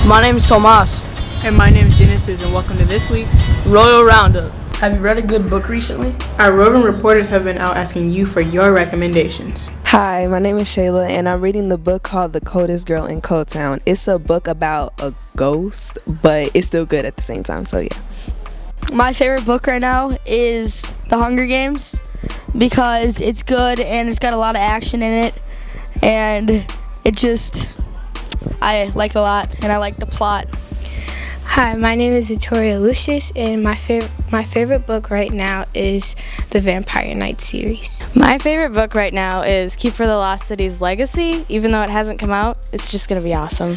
My name is Tomas. And my name is Genesis, and welcome to this week's Royal Roundup. Have you read a good book recently? Our roving reporters have been out asking you for your recommendations. Hi, my name is Shayla, and I'm reading the book called The Coldest Girl in Cold Town. It's a book about a ghost, but it's still good at the same time, so yeah. My favorite book right now is The Hunger Games because it's good and it's got a lot of action in it, and I like it a lot, and I like the plot. Hi, my name is Victoria Lucius, and my favorite book right now is the Vampire Knight series. My favorite book right now is Keeper the Lost City's Legacy. Even though it hasn't come out, it's just going to be awesome.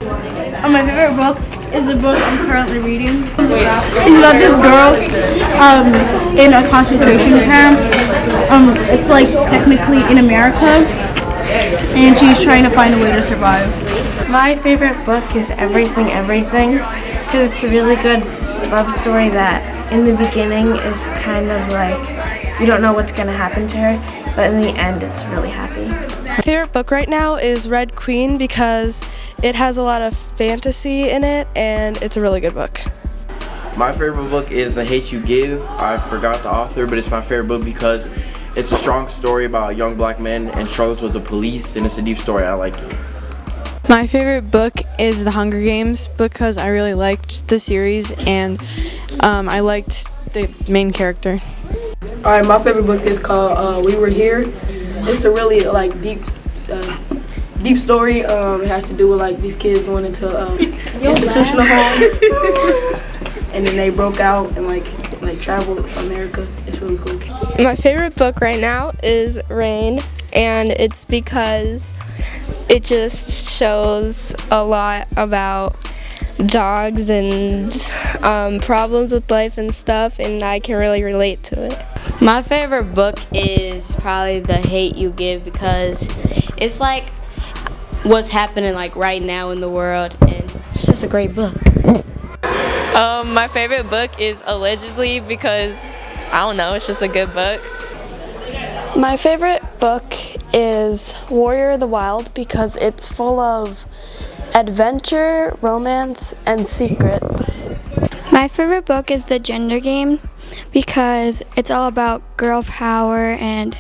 My favorite book is the book I'm currently reading. It's about this girl in a concentration camp. It's like technically in America, and she's trying to find a way to survive. My favorite book is Everything, Everything, because it's a really good love story that in the beginning is kind of like you don't know what's going to happen to her, but in the end it's really happy. My favorite book right now is Red Queen because it has a lot of fantasy in it and it's a really good book. My favorite book is The Hate You Give. I forgot the author, but it's my favorite book because it's a strong story about a young black man and struggles with the police, and it's a deep story. I like it. My favorite book is The Hunger Games because I really liked the series and I liked the main character. Alright, my favorite book is called We Were Here. It's a really deep story. It has to do with these kids going into institutional home, and then they broke out and traveled America. It's really cool. My favorite book right now is Rain, and it's because it just shows a lot about dogs and problems with life and stuff, and I can really relate to it. My favorite book is probably The Hate You Give because it's like what's happening right now in the world, and it's just a great book. My favorite book is Allegedly because, I don't know, it's just a good book. My favorite book is Warrior of the Wild because it's full of adventure, romance, and secrets. My favorite book is The Gender Game because it's all about girl power and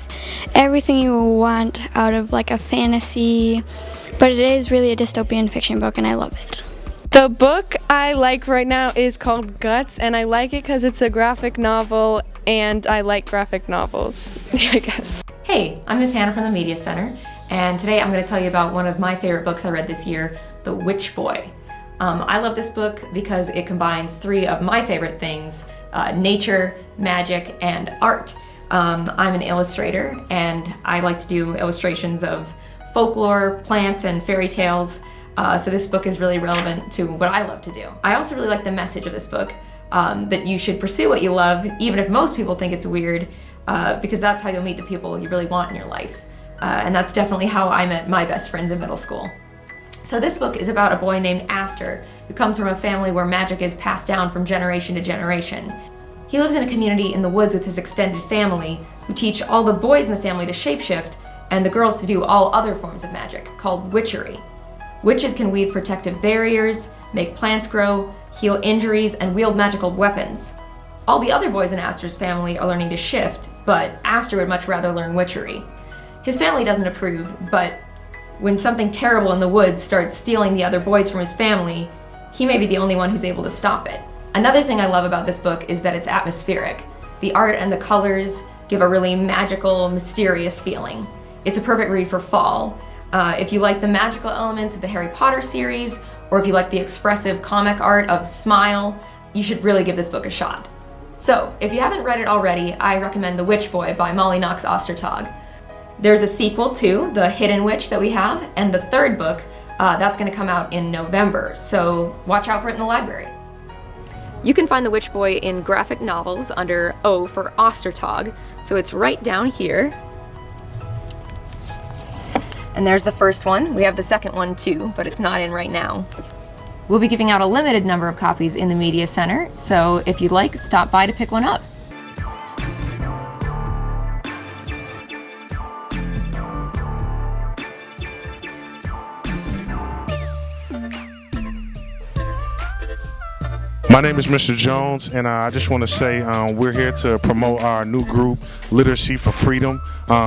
everything you want out of a fantasy, but it is really a dystopian fiction book and I love it. The book I like right now is called Guts, and I like it because it's a graphic novel, and I like graphic novels, I guess. Hey, I'm Miss Hannah from the Media Center, and today I'm going to tell you about one of my favorite books I read this year, The Witch Boy. I love this book because it combines three of my favorite things, nature, magic, and art. I'm an illustrator, and I like to do illustrations of folklore, plants, and fairy tales. So this book is really relevant to what I love to do. I also really like the message of this book, that you should pursue what you love, even if most people think it's weird, because that's how you'll meet the people you really want in your life. And that's definitely how I met my best friends in middle school. So this book is about a boy named Aster, who comes from a family where magic is passed down from generation to generation. He lives in a community in the woods with his extended family, who teach all the boys in the family to shapeshift, and the girls to do all other forms of magic, called witchery. Witches can weave protective barriers, make plants grow, heal injuries, and wield magical weapons. All the other boys in Aster's family are learning to shift, but Aster would much rather learn witchery. His family doesn't approve, but when something terrible in the woods starts stealing the other boys from his family, he may be the only one who's able to stop it. Another thing I love about this book is that it's atmospheric. The art and the colors give a really magical, mysterious feeling. It's a perfect read for fall. If you like the magical elements of the Harry Potter series, or if you like the expressive comic art of Smile, you should really give this book a shot. So, if you haven't read it already, I recommend The Witch Boy by Molly Knox Ostertag. There's a sequel to The Hidden Witch that we have, and the third book, that's going to come out in November, so watch out for it in the library. You can find The Witch Boy in graphic novels under O for Ostertag, so it's right down here. And there's the first one. We have the second one too, but it's not in right now. We'll be giving out a limited number of copies in the Media Center, so if you'd like, stop by to pick one up. My name is Mr. Jones, and I just want to say we're here to promote our new group, Literacy for Freedom.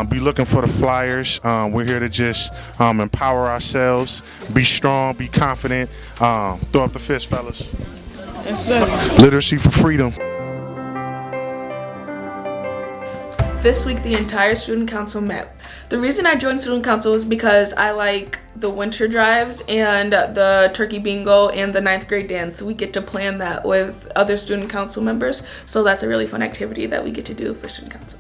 Be looking for the flyers. We're here to just empower ourselves, be strong, be confident. Throw up the fist, fellas. Literacy for Freedom. This week, the entire student council met. The reason I joined student council is because I like the winter drives and the turkey bingo and the 9th grade dance. We get to plan that with other student council members, so that's a really fun activity that we get to do for student council.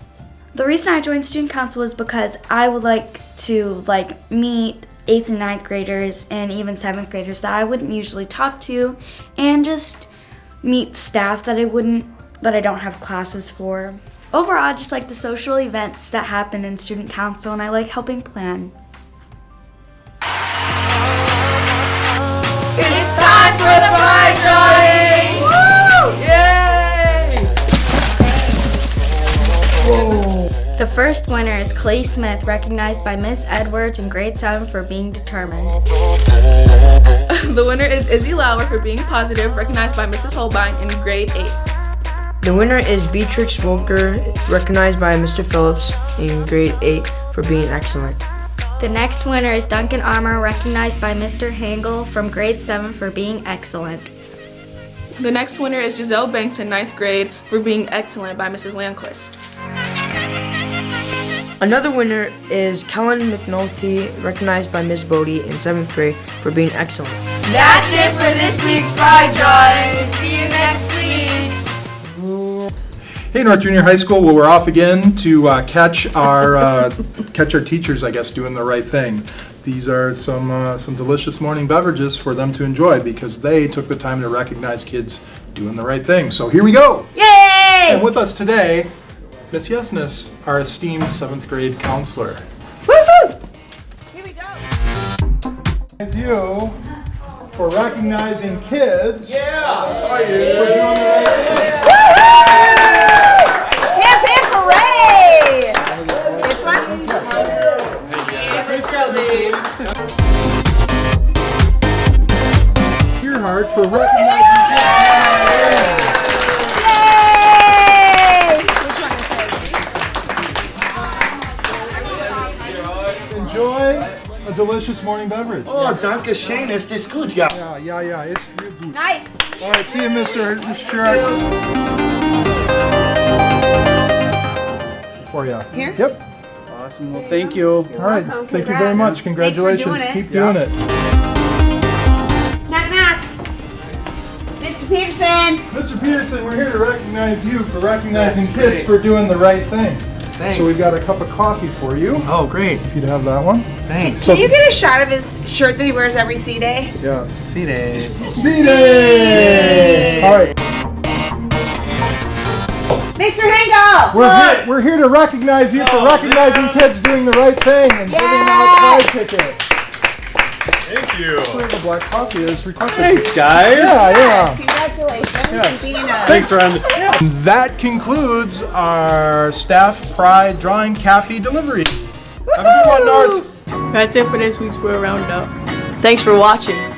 The reason I joined student council is because I would like to meet 8th and 9th graders and even 7th graders that I wouldn't usually talk to, and just meet staff that I don't have classes for. Overall, I just like the social events that happen in student council, and I like helping plan. It's time for the prize drawing! Woo! Yay! The first winner is Clay Smith, recognized by Miss Edwards in grade 7 for being determined. The winner is Izzy Lauer for being positive, recognized by Mrs. Holbein in grade 8. The winner is Beatrix Wolker, recognized by Mr. Phillips in grade 8 for being excellent. The next winner is Duncan Armour, recognized by Mr. Hangle from grade 7 for being excellent. The next winner is Giselle Banks in 9th grade for being excellent by Mrs. Landquist. Another winner is Kellen McNulty, recognized by Ms. Bodie in 7th grade for being excellent. That's it for this week's prize drawing. See you next week. Hey, North Junior High School. Well, we're off again to catch our teachers, I guess, doing the right thing. These are some delicious morning beverages for them to enjoy because they took the time to recognize kids doing the right thing. So here we go. Yay! And with us today, Miss Yesness, our esteemed 7th grade counselor. Woohoo! Here we go. Thank you for recognizing kids. Yeah! For doing the right thing. Hip hip hooray! This one? Earhart for recognizing kids. Enjoy a delicious morning beverage. Oh, danke schön, es ist gut, ja. Yeah, it's real good. Nice. All right, see you, Mr. Shark. For you. Here? Yep. Awesome, well, thank you. All right, thank you very much. Congratulations. Keep doing it. Knock, knock. Mr. Peterson. Mr. Peterson, we're here to recognize you for recognizing That's kids great. for doing the right thing. Thanks. So we've got a cup of coffee for you. Oh, great. If you'd have that one. Thanks. So, Can you get a shot of his shirt that he wears every C day? yes. C-Day. C-Day! All right. Mr. Hangle! We're here to recognize you for recognizing kids doing the right thing and giving out prize tickets. Thank you. The black coffee is requested. Thanks, guys. Yeah. Congratulations. Yes. Being Thanks, Ron. That concludes our staff pride drawing cafe delivery. Have a good one, North. That's it for this week's Royal Roundup. Thanks for watching.